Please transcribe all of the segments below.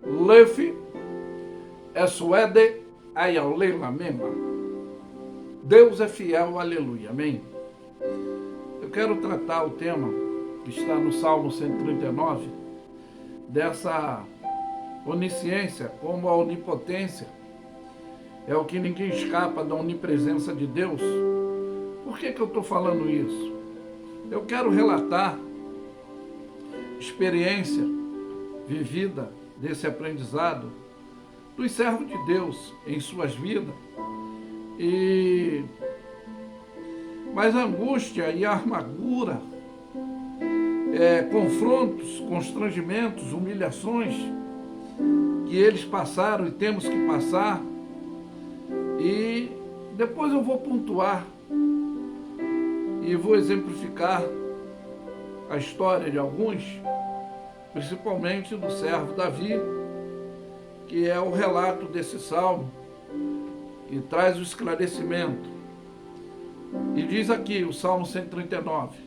Lefi, Eswede, Ayalela Mema. Deus é fiel, aleluia, amém? Eu quero tratar o tema que está no Salmo 139, dessa onisciência, como a onipotência é o que ninguém escapa da onipresença de Deus. Por que eu estou falando isso? Eu quero relatar experiência vivida desse aprendizado dos servos de Deus em suas vidas. Mas a angústia e a amargura, confrontos, constrangimentos, humilhações que eles passaram e temos que passar, e depois eu vou pontuar e vou exemplificar a história de alguns, principalmente do servo Davi, que é o relato desse salmo, que traz o esclarecimento. E diz aqui o Salmo 139: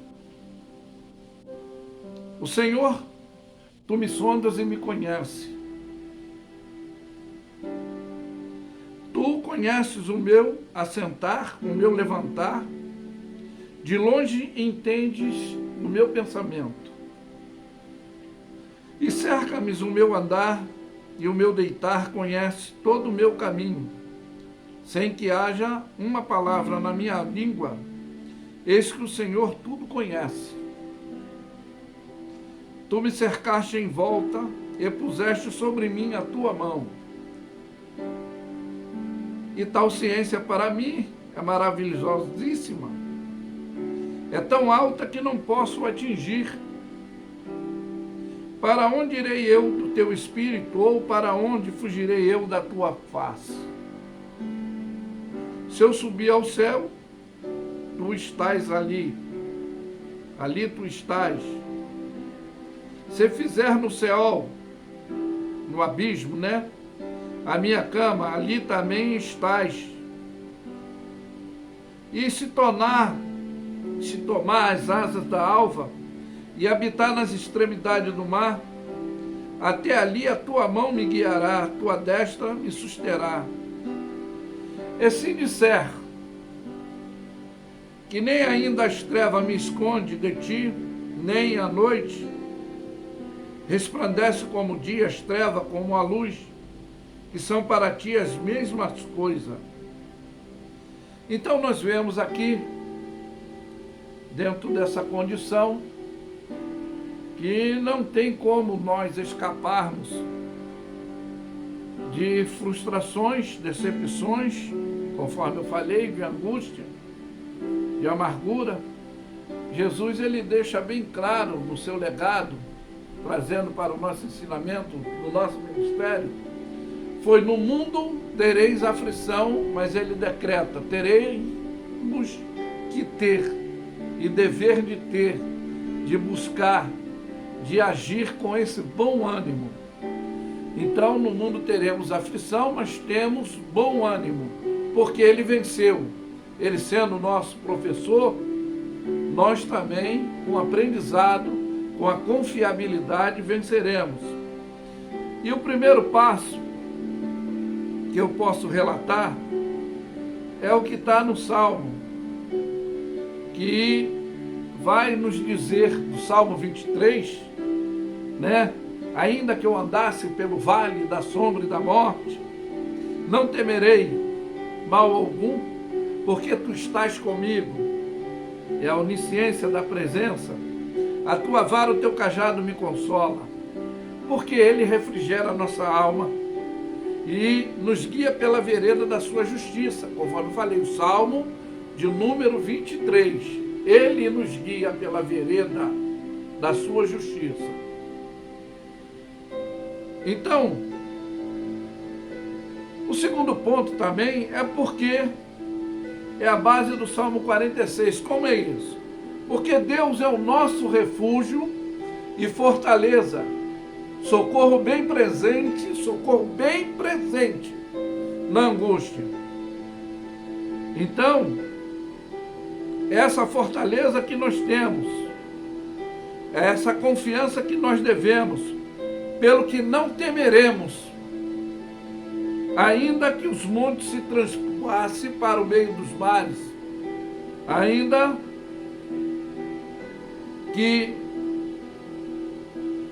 O Senhor, tu me sondas e me conheces. Tu conheces o meu assentar, o meu levantar. De longe entendes o meu pensamento. E cerca-me o meu andar e o meu deitar, conhece todo o meu caminho. Sem que haja uma palavra na minha língua, eis que o Senhor tudo conhece. Tu me cercaste em volta e puseste sobre mim a tua mão. E tal ciência para mim é maravilhosíssima. É tão alta que não posso atingir. Para onde irei eu do teu espírito, ou para onde fugirei eu da tua face? Se eu subir ao céu, tu estás ali. Ali tu estás. Se fizer no Seol, no abismo, a minha cama, ali também estás. E se tomar as asas da alva e habitar nas extremidades do mar, até ali a tua mão me guiará, a tua destra me susterá. E se disser que nem ainda as trevas me esconde de ti, nem a noite resplandece como o dia, as trevas como a luz, que são para ti as mesmas coisas. Então nós vemos aqui, dentro dessa condição, que não tem como nós escaparmos de frustrações, decepções, conforme eu falei, de angústia, de amargura. Jesus, ele deixa bem claro no seu legado, trazendo para o nosso ensinamento, no nosso ministério, foi: no mundo tereis aflição, mas ele decreta: teremos que ter, e dever de ter, de buscar, de agir com esse bom ânimo. Então, no mundo teremos aflição, mas temos bom ânimo, porque ele venceu. Ele sendo nosso professor, nós também, com aprendizado, com a confiabilidade, venceremos. E o primeiro passo que eu posso relatar é o que está no Salmo, que vai nos dizer, do Salmo 23, ainda que eu andasse pelo vale da sombra e da morte, não temerei mal algum, porque tu estás comigo. É a onisciência da presença. A tua vara, o teu cajado me consola, porque ele refrigera a nossa alma e nos guia pela vereda da sua justiça, conforme eu falei, o Salmo de número 23. Ele nos guia pela vereda da sua justiça. Então, o segundo ponto também é porque é a base do Salmo 46. Como é isso? Porque Deus é o nosso refúgio e fortaleza, socorro bem presente na angústia. Então, essa fortaleza que nós temos, essa confiança que nós devemos pelo que não temeremos, ainda que os montes se transpassem para o meio dos mares, ainda que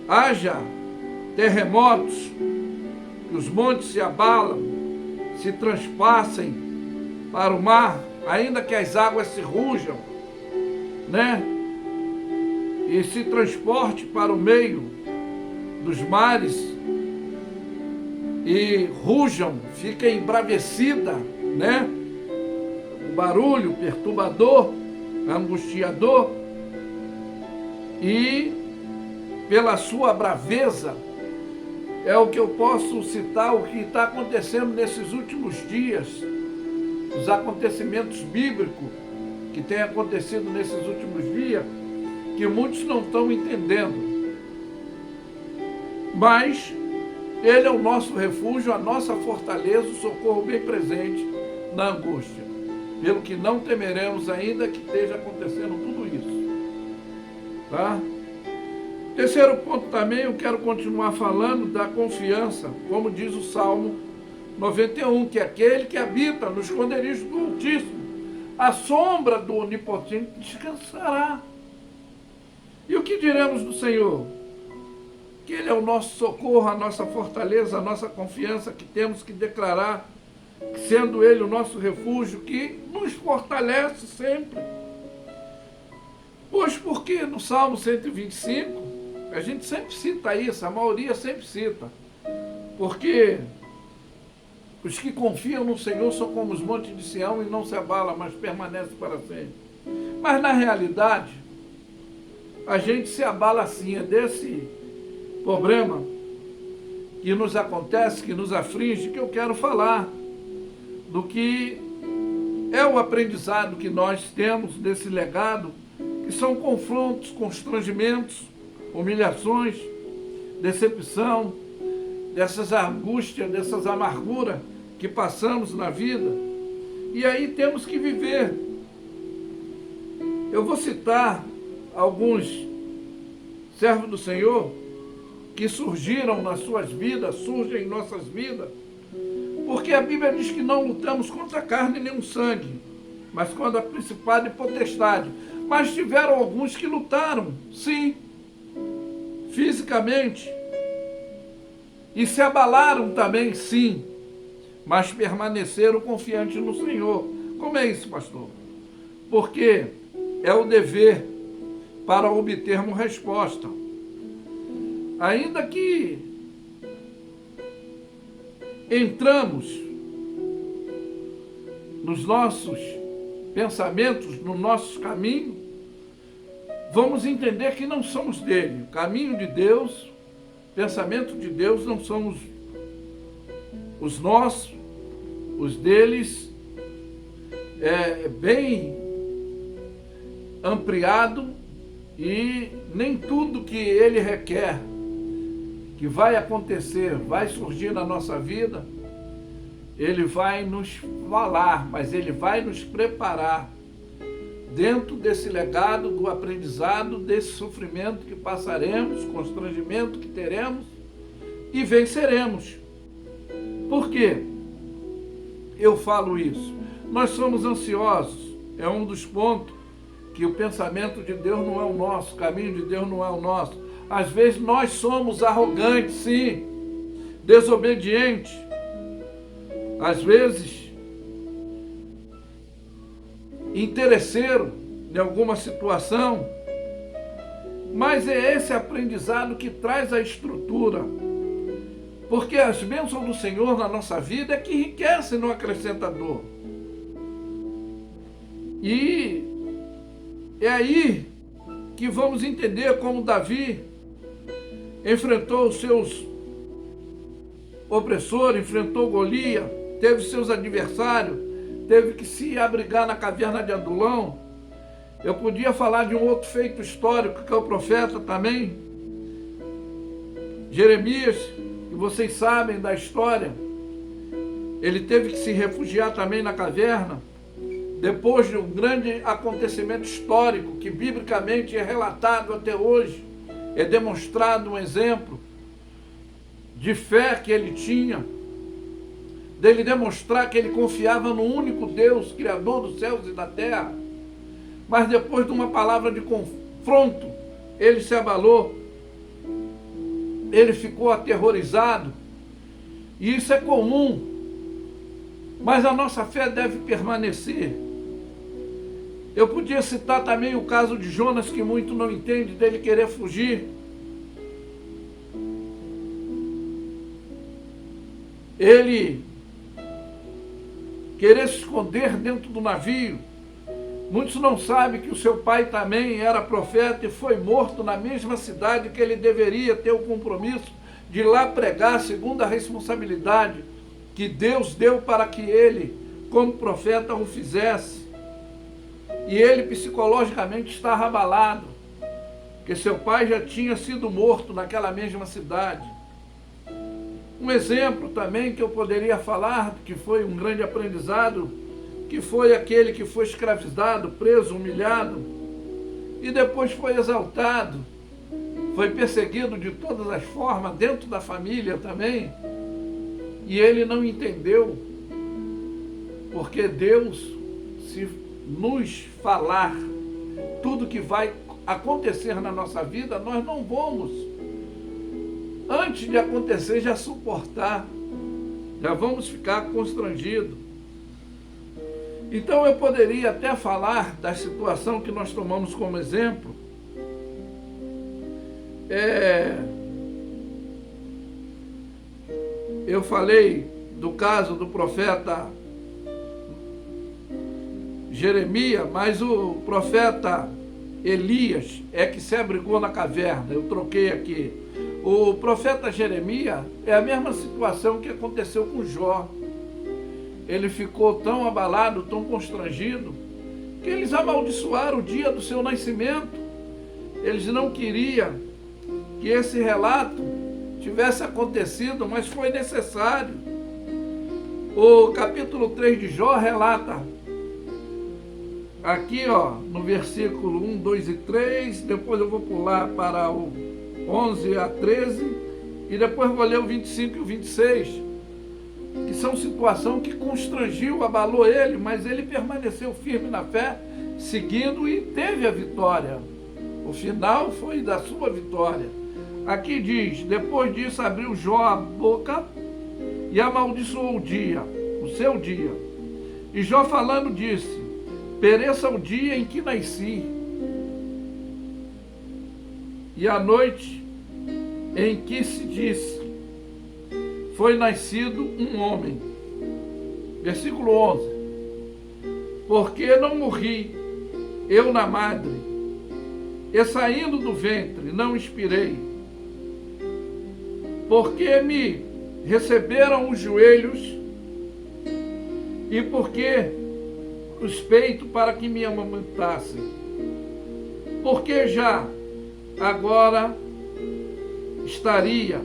haja terremotos, que os montes se abalam, se transpassem para o mar, ainda que as águas se rujam, né? E se transporte para o meio dos mares e rujam, fica embravecida, né? O barulho perturbador, angustiador, e pela sua braveza, é o que eu posso citar, o que está acontecendo nesses últimos dias, os acontecimentos bíblicos que têm acontecido nesses últimos dias, que muitos não estão entendendo. Mas Ele é o nosso refúgio, a nossa fortaleza, o socorro bem presente na angústia, pelo que não temeremos, ainda que esteja acontecendo tudo isso. Tá? Terceiro ponto também, eu quero continuar falando da confiança, como diz o Salmo 91, que aquele que habita no esconderijo do Altíssimo, a sombra do Onipotente descansará. E o que diremos do Senhor? Que Ele é o nosso socorro, a nossa fortaleza, a nossa confiança, que temos que declarar, sendo Ele o nosso refúgio, que nos fortalece sempre. Pois porque no Salmo 125, a gente sempre cita isso, a maioria sempre cita, porque os que confiam no Senhor são como os montes de Sião e não se abala, mas permanece para sempre. Mas na realidade, a gente se abala assim, é desse problema que nos acontece, que nos aflige, que eu quero falar, do que é o aprendizado que nós temos desse legado, que são confrontos, constrangimentos, humilhações, decepção, dessas angústias, dessas amarguras que passamos na vida, e aí temos que viver. Eu vou citar alguns servos do Senhor que surgiram nas suas vidas, surgem em nossas vidas, porque a Bíblia diz que não lutamos contra a carne nem o sangue, mas contra a principado e potestade. Mas tiveram alguns que lutaram, sim, fisicamente, e se abalaram também, sim, mas permaneceram confiantes no Senhor. Como é isso, pastor? Porque é o dever para obtermos resposta. Ainda que entramos nos nossos pensamentos, no nosso caminho, vamos entender que não somos dele. O caminho de Deus, pensamento de Deus, não somos os nossos, os deles, é bem ampliado, e nem tudo que ele requer que vai acontecer, vai surgir na nossa vida, ele vai nos falar, mas ele vai nos preparar dentro desse legado do aprendizado, desse sofrimento que passaremos, constrangimento que teremos e venceremos. Por quê? Eu falo isso. Nós somos ansiosos, é um dos pontos que o pensamento de Deus não é o nosso, o caminho de Deus não é o nosso. Às vezes nós somos arrogantes, sim, desobedientes, às vezes interesseiro em alguma situação, mas é esse aprendizado que traz a estrutura, porque as bênçãos do Senhor na nossa vida é que enriquecem, não acrescenta dor. E é aí que vamos entender como Davi enfrentou os seus opressores, enfrentou Golias, teve seus adversários, teve que se abrigar na caverna de Adulão. Eu podia falar de um outro feito histórico, que é o profeta também, Jeremias, que vocês sabem da história. Ele teve que se refugiar também na caverna, depois de um grande acontecimento histórico, que biblicamente é relatado até hoje, é demonstrado um exemplo de fé que ele tinha, dele demonstrar que ele confiava no único Deus, Criador dos céus e da terra. Mas depois de uma palavra de confronto, ele se abalou, ele ficou aterrorizado. E isso é comum, mas a nossa fé deve permanecer. Eu podia citar também o caso de Jonas, que muito não entende, dele querer fugir. Ele querer se esconder dentro do navio. Muitos não sabem que o seu pai também era profeta e foi morto na mesma cidade que ele deveria ter o compromisso de ir lá pregar, segundo a responsabilidade que Deus deu para que ele, como profeta, o fizesse. E ele psicologicamente estava abalado, porque seu pai já tinha sido morto naquela mesma cidade. Um exemplo também que eu poderia falar, que foi um grande aprendizado, que foi aquele que foi escravizado, preso, humilhado, e depois foi exaltado, foi perseguido de todas as formas, dentro da família também, e ele não entendeu, porque Deus, se nos falar tudo que vai acontecer na nossa vida, nós não vamos, antes de acontecer, já suportar, já vamos ficar constrangidos. Então eu poderia até falar da situação que nós tomamos como exemplo. Eu falei do caso do profeta Jeremias, mas o profeta Elias é que se abrigou na caverna. Eu troquei aqui. O profeta Jeremias é a mesma situação que aconteceu com Jó. Ele ficou tão abalado, tão constrangido, que eles amaldiçoaram o dia do seu nascimento. Eles não queriam que esse relato tivesse acontecido, mas foi necessário. O capítulo 3 de Jó relata, aqui no versículo 1, 2 e 3, depois eu vou pular para o 11 a 13, e depois vou ler o 25 e o 26, que são situação que constrangiu, abalou ele, mas ele permaneceu firme na fé, seguindo e teve a vitória. O final foi da sua vitória. Aqui diz, depois disso abriu Jó a boca e amaldiçoou o seu dia. E Jó falando disse, pereça o dia em que nasci, e a noite em que se disse, foi nascido um homem. Versículo 11. Porque não morri, eu na madre, e saindo do ventre não expirei. Porque me receberam os joelhos, e porque os peitos para que me amamentassem. Porque já agora estaria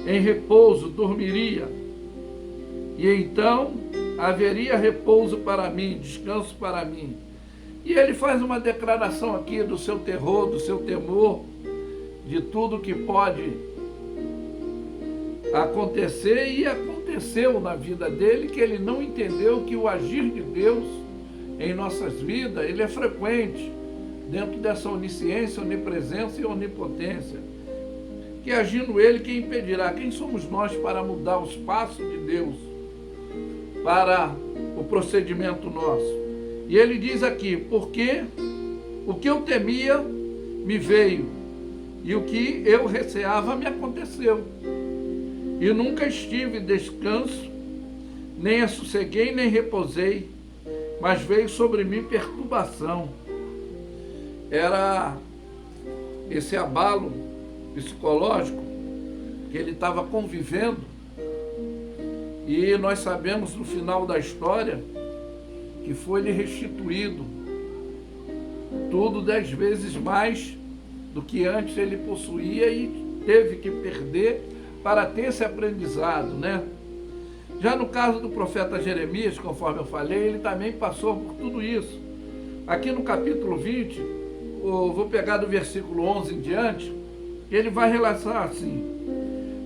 em repouso, dormiria, e então haveria repouso para mim, descanso para mim. E ele faz uma declaração aqui do seu terror, do seu temor, de tudo que pode acontecer, e aconteceu na vida dele, que ele não entendeu que o agir de Deus em nossas vidas, ele é frequente, dentro dessa onisciência, onipresença e onipotência, que agindo ele, quem impedirá? Quem somos nós para mudar os passos de Deus, para o procedimento nosso? E ele diz aqui, porque o que eu temia me veio, e o que eu receava me aconteceu. E nunca estive descanso, nem assosseguei, nem repousei, mas veio sobre mim perturbação. Era esse abalo psicológico que ele estava convivendo, e nós sabemos no final da história que foi-lhe restituído tudo 10 vezes mais do que antes ele possuía, e teve que perder para ter esse aprendizado, né? Já no caso do profeta Jeremias, conforme eu falei, ele também passou por tudo isso. Aqui no capítulo 20, vou pegar do versículo 11 em diante, ele vai relatar assim: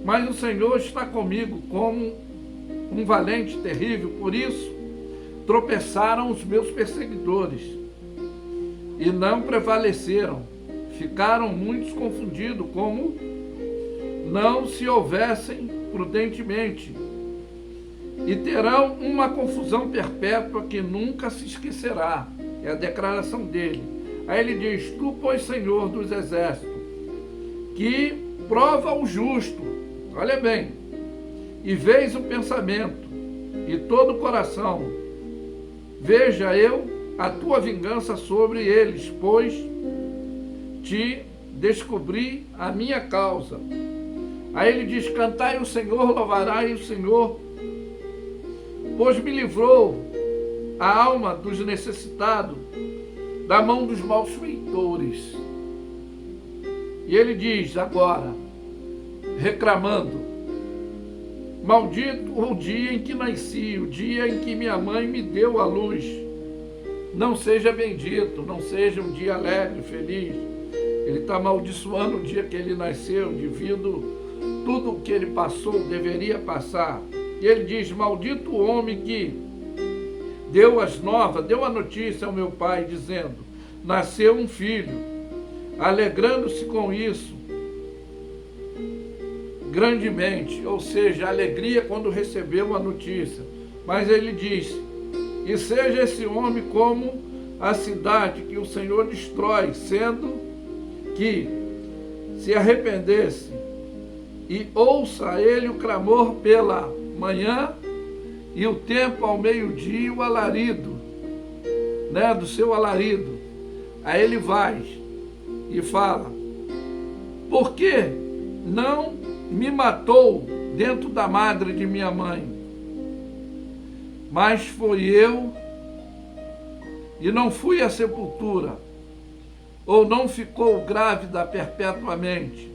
mas o Senhor está comigo como um valente terrível, por isso tropeçaram os meus perseguidores e não prevaleceram. Ficaram muitos confundidos, como não se houvessem prudentemente, e terão uma confusão perpétua que nunca se esquecerá. É a declaração dele. Aí ele diz: tu, pois, Senhor dos exércitos, que prova o justo, olha bem, e vês o pensamento e todo o coração, veja eu a tua vingança sobre eles, pois te descobri a minha causa. Aí ele diz: cantai o Senhor, louvarai o Senhor, pois me livrou a alma dos necessitados da mão dos malfeitores. E ele diz agora, reclamando: maldito o dia em que nasci, o dia em que minha mãe me deu a luz. Não seja bendito, não seja um dia alegre, feliz. Ele está amaldiçoando o dia que ele nasceu, devido tudo o que ele passou, deveria passar. E ele diz: maldito o homem que deu as novas, deu a notícia ao meu pai, dizendo: nasceu um filho, alegrando-se com isso grandemente, ou seja, alegria quando recebeu a notícia. Mas ele diz: e seja esse homem como a cidade que o Senhor destrói, sendo que se arrependesse e ouça ele o clamor pela manhã e o tempo ao meio-dia, o alarido, né, do seu alarido. Aí ele vai e fala: por que não me matou dentro da madre de minha mãe? Mas foi eu e não fui à sepultura, ou não ficou grávida perpetuamente,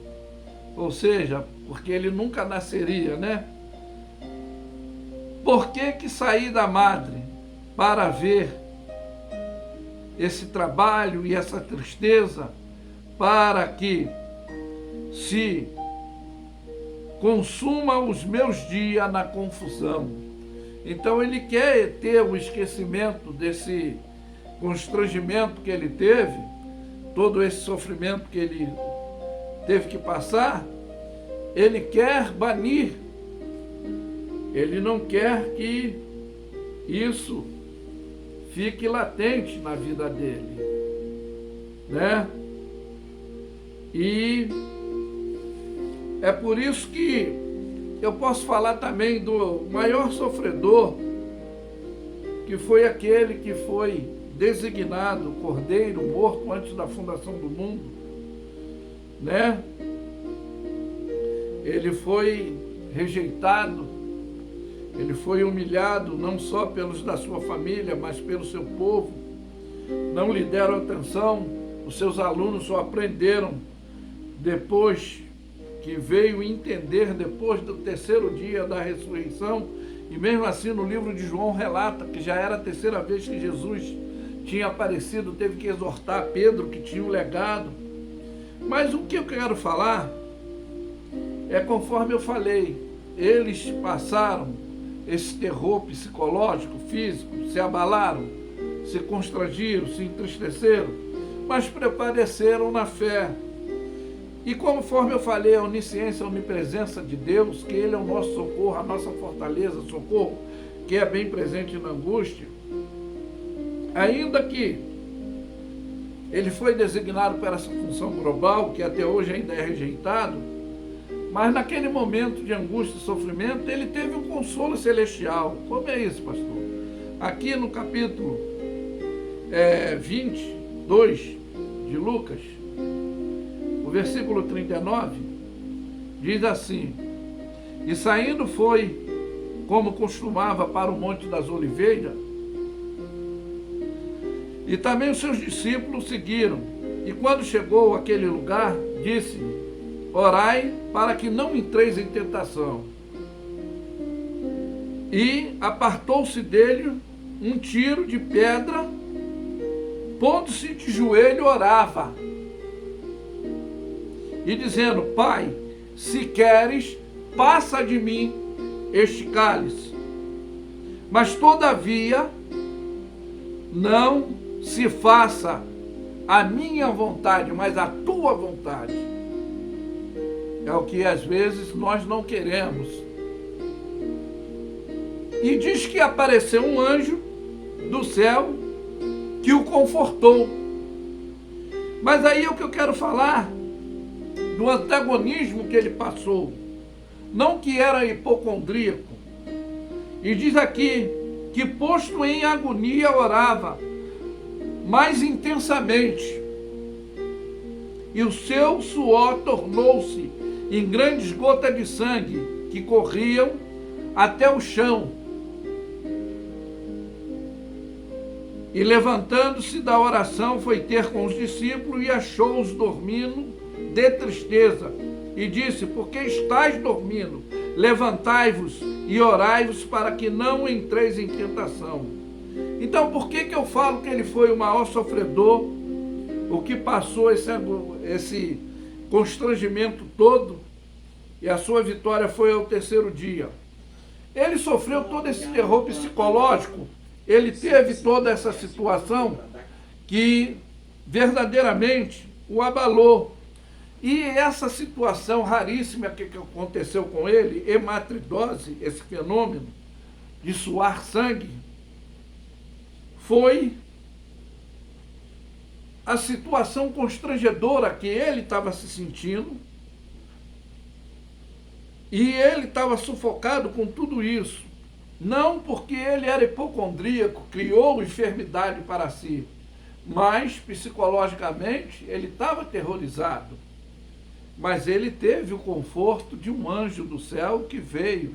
ou seja, porque ele nunca nasceria, né? Por que saí da madre para ver esse trabalho e essa tristeza, para que se consuma os meus dias na confusão? Então ele quer ter o esquecimento desse constrangimento que ele teve, todo esse sofrimento que ele teve que passar. Ele quer banir, ele não quer que isso fique latente na vida dele, né? E é por isso que eu posso falar também do maior sofredor, que foi aquele que foi designado cordeiro morto antes da fundação do mundo, né? Ele foi rejeitado, ele foi humilhado, não só pelos da sua família, mas pelo seu povo. Não lhe deram atenção, os seus alunos só aprenderam depois que veio entender, depois do terceiro dia da ressurreição. E mesmo assim, no livro de João relata que já era a terceira vez que Jesus tinha aparecido, teve que exortar Pedro, que tinha um legado. Mas o que eu quero falar é, conforme eu falei, eles passaram esse terror psicológico, físico, se abalaram, se constrangiram, se entristeceram, mas prevaleceram na fé. E conforme eu falei, a onisciência, a onipresença de Deus, que Ele é o nosso socorro, a nossa fortaleza, socorro, que é bem presente na angústia, ainda que Ele foi designado para essa função global, que até hoje ainda é rejeitado, mas naquele momento de angústia e sofrimento, Ele teve um consolo celestial. Como é isso, pastor? Aqui no capítulo 22 de Lucas, o versículo 39, diz assim: e saindo foi, como costumava, para o Monte das Oliveiras, e também os seus discípulos seguiram. E quando chegou àquele lugar, disse: orai para que não entreis em tentação. E apartou-se dele um tiro de pedra, pondo-se de joelho, orava, e dizendo: Pai, se queres, passa de mim este cálice, mas todavia não se faça a minha vontade, mas a tua vontade. É o que às vezes nós não queremos. E diz que apareceu um anjo do céu que o confortou. Mas aí é o que eu quero falar do antagonismo que ele passou. Não que era hipocondríaco. E diz aqui que, posto em agonia, orava mais intensamente. E o seu suor tornou-se em grandes gotas de sangue que corriam até o chão. E levantando-se da oração, foi ter com os discípulos e achou-os dormindo de tristeza. E disse: por que estáis dormindo? Levantai-vos e orai-vos para que não entreis em tentação. Então, por que eu falo que ele foi o maior sofredor? O que passou esse constrangimento todo, e a sua vitória foi ao terceiro dia. Ele sofreu todo esse terror psicológico, ele teve toda essa situação que verdadeiramente o abalou. E essa situação raríssima que aconteceu com ele, hematidose, esse fenômeno de suar sangue, foi a situação constrangedora que ele estava se sentindo, e ele estava sufocado com tudo isso. Não porque ele era hipocondríaco, criou enfermidade para si, mas psicologicamente ele estava aterrorizado. Mas ele teve o conforto de um anjo do céu que veio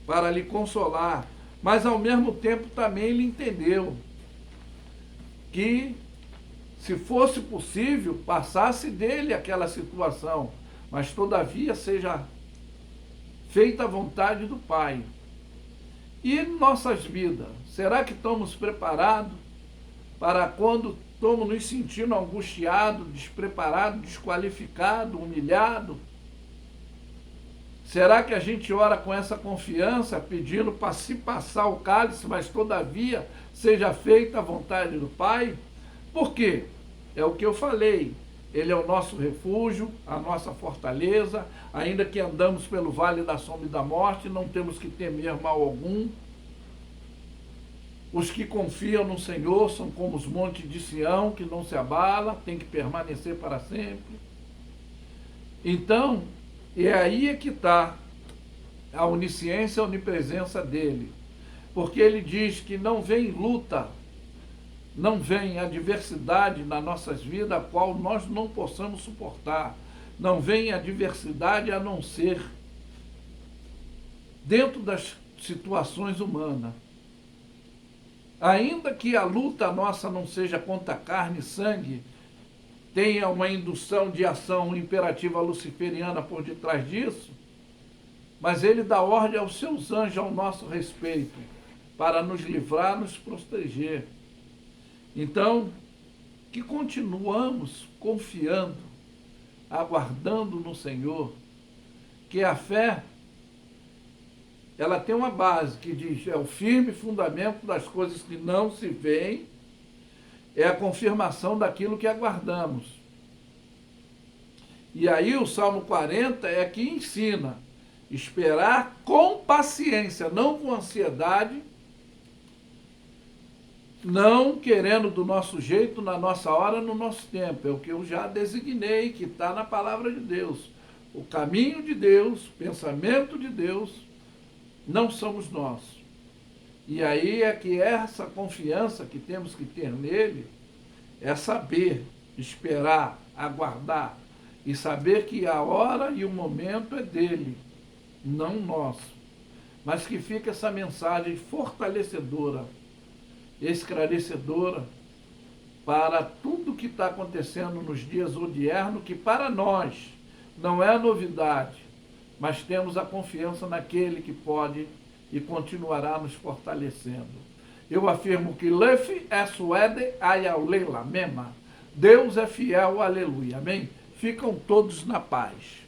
para lhe consolar. Mas ao mesmo tempo também ele entendeu que, se fosse possível, passasse dele aquela situação, mas todavia seja feita a vontade do Pai. E em nossas vidas, será que estamos preparados para quando estamos nos sentindo angustiados, despreparados, desqualificados, humilhados? Será que a gente ora com essa confiança, pedindo para se passar o cálice, mas todavia seja feita a vontade do Pai? Por quê? É o que eu falei. Ele é o nosso refúgio, a nossa fortaleza. Ainda que andamos pelo vale da sombra e da morte, não temos que temer mal algum. Os que confiam no Senhor são como os montes de Sião, que não se abala, tem que permanecer para sempre. Então, é aí que está a onisciência, a onipresença dele. Porque ele diz que não vem luta, não vem adversidade nas nossas vidas, a qual nós não possamos suportar. Não vem adversidade a não ser dentro das situações humanas. Ainda que a luta nossa não seja contra carne e sangue, tenha uma indução de ação imperativa luciferiana por detrás disso, mas ele dá ordem aos seus anjos ao nosso respeito, para nos livrar, nos proteger. Então, que continuamos confiando, aguardando no Senhor, que a fé, ela tem uma base que diz, é o firme fundamento das coisas que não se veem, é a confirmação daquilo que aguardamos. E aí o Salmo 40 é que ensina, esperar com paciência, não com ansiedade, não querendo do nosso jeito, na nossa hora, no nosso tempo. É o que eu já designei, que está na palavra de Deus. O caminho de Deus, pensamento de Deus, não somos nós. E aí é que essa confiança que temos que ter nele é saber, esperar, aguardar e saber que a hora e o momento é dele, não nosso. Mas que fica essa mensagem fortalecedora, esclarecedora para tudo que está acontecendo nos dias odiernos, que para nós não é novidade, mas temos a confiança naquele que pode e continuará nos fortalecendo. Eu afirmo que Lef é suede ayaulela mema. Deus é fiel, aleluia. Amém? Ficam todos na paz.